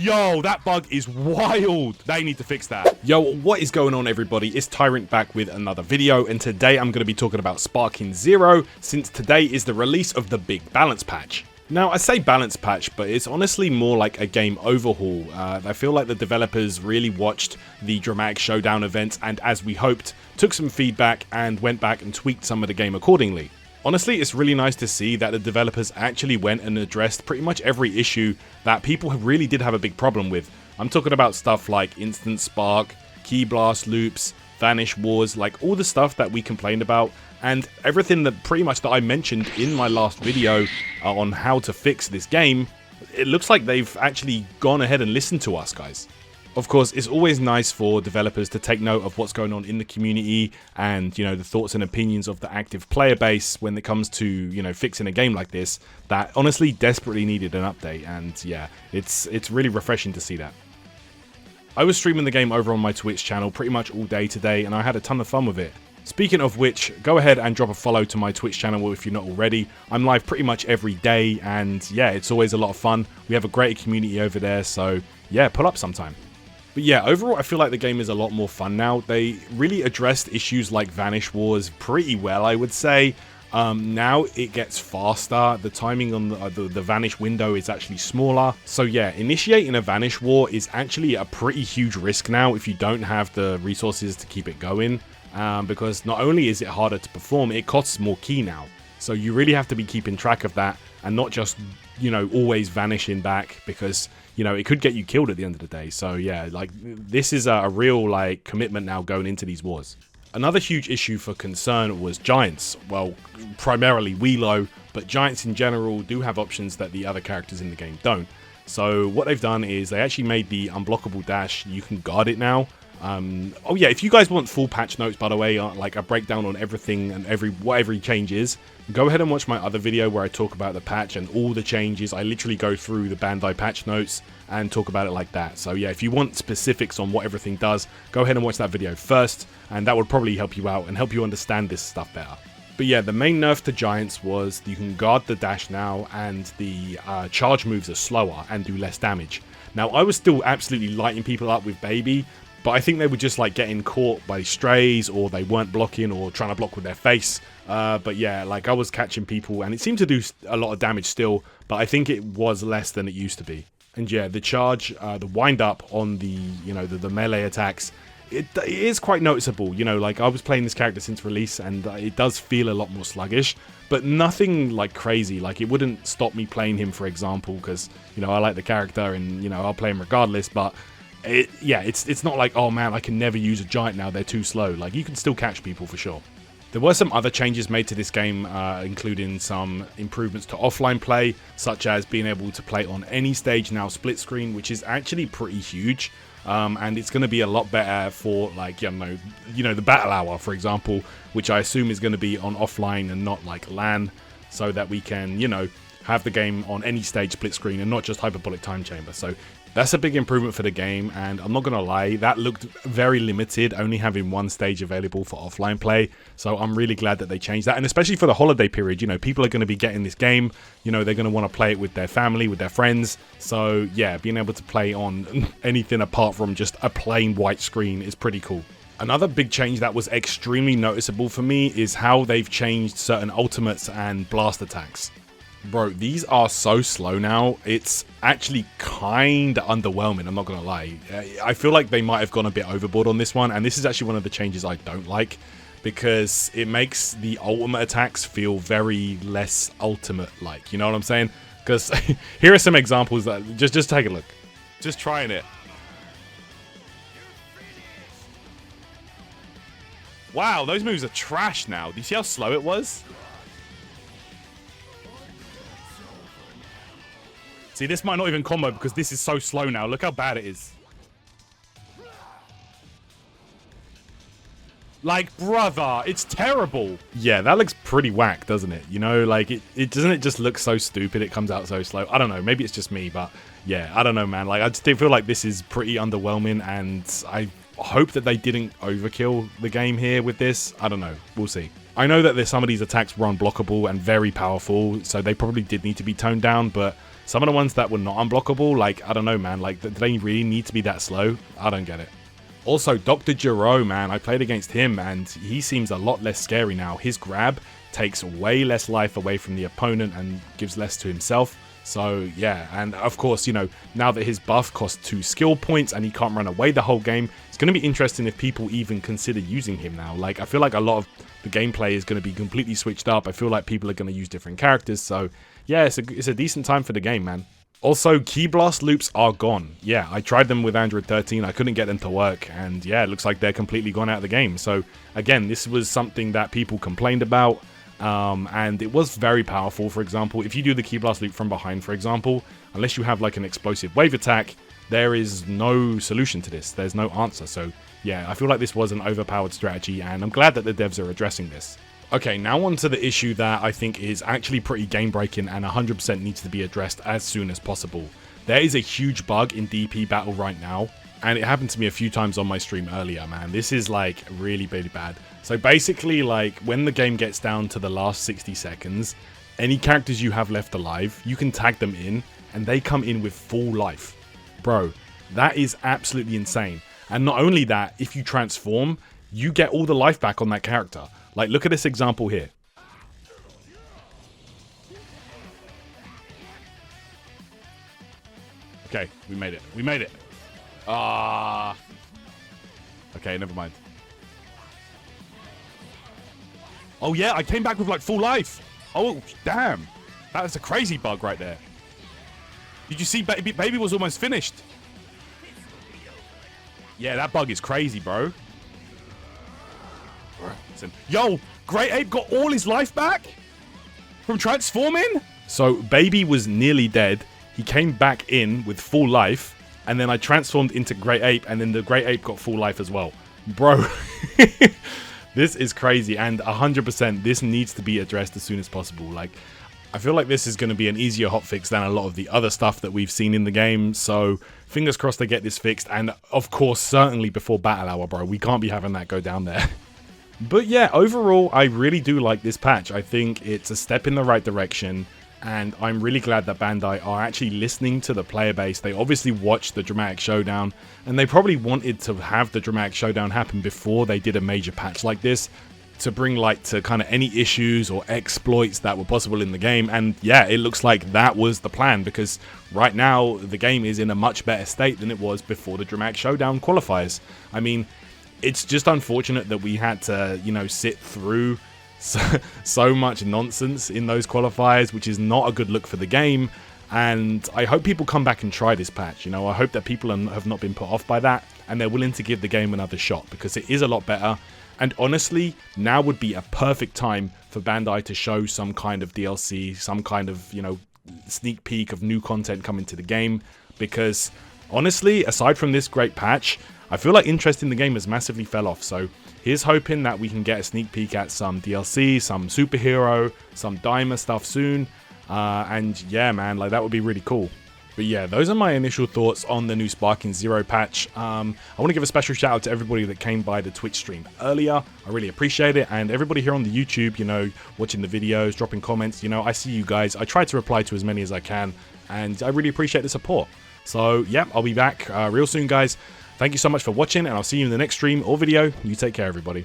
Yo, that bug is wild. They need to fix that. Yo, what is going on, everybody? It's Tyrant back with another video, and today I'm going to be talking about Sparking Zero, since today is the release of the big balance patch. Now, I say balance patch, but it's honestly more like a game overhaul. I feel like the developers really watched the dramatic showdown events and, as we hoped, took some feedback and went back and tweaked some of the game accordingly. Honestly, it's really nice to see that the developers actually went and addressed pretty much every issue that people really did have a big problem with. I'm talking about stuff like instant spark, key blast loops, vanish wars, like all the stuff that we complained about, and everything that pretty much that I mentioned in my last video on how to fix this game. It looks like they've actually gone ahead and listened to us, guys. Of course, it's always nice for developers to take note of what's going on in the community and, you know, the thoughts and opinions of the active player base when it comes to, you know, fixing a game like this that honestly desperately needed an update. And yeah, it's really refreshing to see that. I was streaming the game over on my Twitch channel pretty much all day today, and I had a ton of fun with it. Speaking of which, go ahead and drop a follow to my Twitch channel if you're not already. I'm live pretty much every day, and yeah, it's always a lot of fun. We have a great community over there, so yeah, pull up sometime. But yeah, overall, I feel like the game is a lot more fun now. They really addressed issues like Vanish Wars pretty well, I would say. Now it gets faster. The timing on the Vanish window is actually smaller. So yeah, initiating a Vanish War is actually a pretty huge risk now if you don't have the resources to keep it going. Because not only is it harder to perform, it costs more ki now. So you really have to be keeping track of that and not just, you know, always vanishing back, because, you know, it could get you killed at the end of the day. So yeah, like this is a real like commitment now going into these wars. Another huge issue for concern was giants. Well, primarily Wheelo, but giants in general do have options that the other characters in the game don't. So what they've done is they actually made the unblockable dash. You can guard it now. Oh yeah, if you guys want full patch notes, by the way, like a breakdown on everything and what every change is, go ahead and watch my other video where I talk about the patch and all the changes. I literally go through the Bandai patch notes and talk about it like that. So yeah, if you want specifics on what everything does, go ahead and watch that video first, and that would probably help you out and help you understand this stuff better. But yeah, the main nerf to giants was you can guard the dash now, and the charge moves are slower and do less damage. Now, I was still absolutely lighting people up with Baby, but I think they were just like getting caught by strays, or they weren't blocking or trying to block with their face. But yeah, like I was catching people, and it seemed to do a lot of damage still, but I think it was less than it used to be. And yeah, the charge, the wind up on the, you know, the melee attacks, it is quite noticeable. You know, like I was playing this character since release, and it does feel a lot more sluggish, but nothing like crazy. Like it wouldn't stop me playing him, for example, because, you know, I like the character and, you know, I'll play him regardless. But it's not like, oh man, I can never use a giant now, they're too slow. Like you can still catch people for sure. There were some other changes made to this game, including some improvements to offline play, such as being able to play on any stage now split screen, which is actually pretty huge. And it's going to be a lot better for, like, you know, the battle hour, for example, which I assume is going to be on offline and not like LAN, so that we can, you know, have the game on any stage split screen and not just hyperbolic time chamber. So that's a big improvement for the game, and I'm not gonna lie, that looked very limited, only having one stage available for offline play. So I'm really glad that they changed that, and especially for the holiday period, you know, people are going to be getting this game, you know, they're going to want to play it with their family, with their friends. So yeah, being able to play on anything apart from just a plain white screen is pretty cool. Another big change that was extremely noticeable for me is how they've changed certain ultimates and blast attacks. Bro, these are so slow now. It's actually kind of underwhelming, I'm not gonna lie. I feel like they might have gone a bit overboard on this one, and this is actually one of the changes I don't like, because it makes the ultimate attacks feel very less ultimate-like, you know what I'm saying? Because here are some examples that, just take a look. Just trying it. Wow, those moves are trash now. Do you see how slow it was? See, this might not even combo because this is so slow now. Look how bad it is. Like, brother, it's terrible. Yeah, that looks pretty whack, doesn't it? You know, like, it doesn't it just look so stupid? It comes out so slow. I don't know. Maybe it's just me, but yeah, I don't know, man. Like, I just feel like this is pretty underwhelming, and I hope that they didn't overkill the game here with this. I don't know. We'll see. I know that some of these attacks were unblockable and very powerful, so they probably did need to be toned down, but some of the ones that were not unblockable, like, I don't know, man, like, do they really need to be that slow? I don't get it. Also, Dr. Giro, man, I played against him, and he seems a lot less scary now. His grab takes way less life away from the opponent and gives less to himself. So, yeah, and of course, you know, now that his buff costs 2 skill points and he can't run away the whole game, it's going to be interesting if people even consider using him now. Like, I feel like a lot of the gameplay is going to be completely switched up. I feel like people are going to use different characters. So, yeah, it's a decent time for the game, man. Also, Key Blast loops are gone. Yeah, I tried them with Android 13. I couldn't get them to work. And yeah, it looks like they're completely gone out of the game. So, again, this was something that people complained about. And it was very powerful. For example, if you do the Key Blast loop from behind, for example, unless you have like an explosive wave attack, there is no solution to this. There's no answer. So yeah, I feel like this was an overpowered strategy, and I'm glad that the devs are addressing this. Okay, now on to the issue that I think is actually pretty game breaking and 100% needs to be addressed as soon as possible. There is a huge bug in DP battle right now, and it happened to me a few times on my stream earlier, man. This is like really, really bad. So basically, like, when the game gets down to the last 60 seconds, any characters you have left alive, you can tag them in, and they come in with full life. Bro, that is absolutely insane. And not only that, if you transform, you get all the life back on that character. Like, look at this example here. Okay, we made it. We made it. Okay, never mind. Oh yeah, I came back with like full life. Oh, damn. That was a crazy bug right there. Did you see Baby was almost finished? Yeah, that bug is crazy, bro. Listen. Yo, Great Ape got all his life back from transforming? So Baby was nearly dead. He came back in with full life, and then I transformed into Great Ape, and then the Great Ape got full life as well. Bro. This is crazy, and 100% this needs to be addressed as soon as possible. Like, I feel like this is going to be an easier hotfix than a lot of the other stuff that we've seen in the game, so fingers crossed they get this fixed, and of course, certainly before Battle Hour, bro. We can't be having that go down there. But yeah, overall, I really do like this patch. I think it's a step in the right direction, and I'm really glad that Bandai are actually listening to the player base. They obviously watched the Dramatic Showdown, and they probably wanted to have the Dramatic Showdown happen before they did a major patch like this, to bring light to kind of any issues or exploits that were possible in the game. And yeah, it looks like that was the plan, because right now the game is in a much better state than it was before the Dramatic Showdown qualifiers. I mean, it's just unfortunate that we had to, you know, sit through so much nonsense in those qualifiers, which is not a good look for the game. And I hope people come back and try this patch. You know, I hope that people have not been put off by that, and they're willing to give the game another shot, because it is a lot better. And honestly, now would be a perfect time for Bandai to show some kind of DLC, some kind of, you know, sneak peek of new content coming to the game. Because honestly, aside from this great patch, I feel like interest in the game has massively fell off. So here's hoping that we can get a sneak peek at some DLC, some superhero, some Dimer stuff soon. And yeah, man, like that would be really cool. But yeah, those are my initial thoughts on the new Sparking Zero patch. I want to give a special shout out to everybody that came by the Twitch stream earlier. I really appreciate it. And everybody here on the YouTube, you know, watching the videos, dropping comments, you know, I see you guys. I try to reply to as many as I can, and I really appreciate the support. So yeah, I'll be back real soon, guys. Thank you so much for watching, and I'll see you in the next stream or video. You take care, everybody.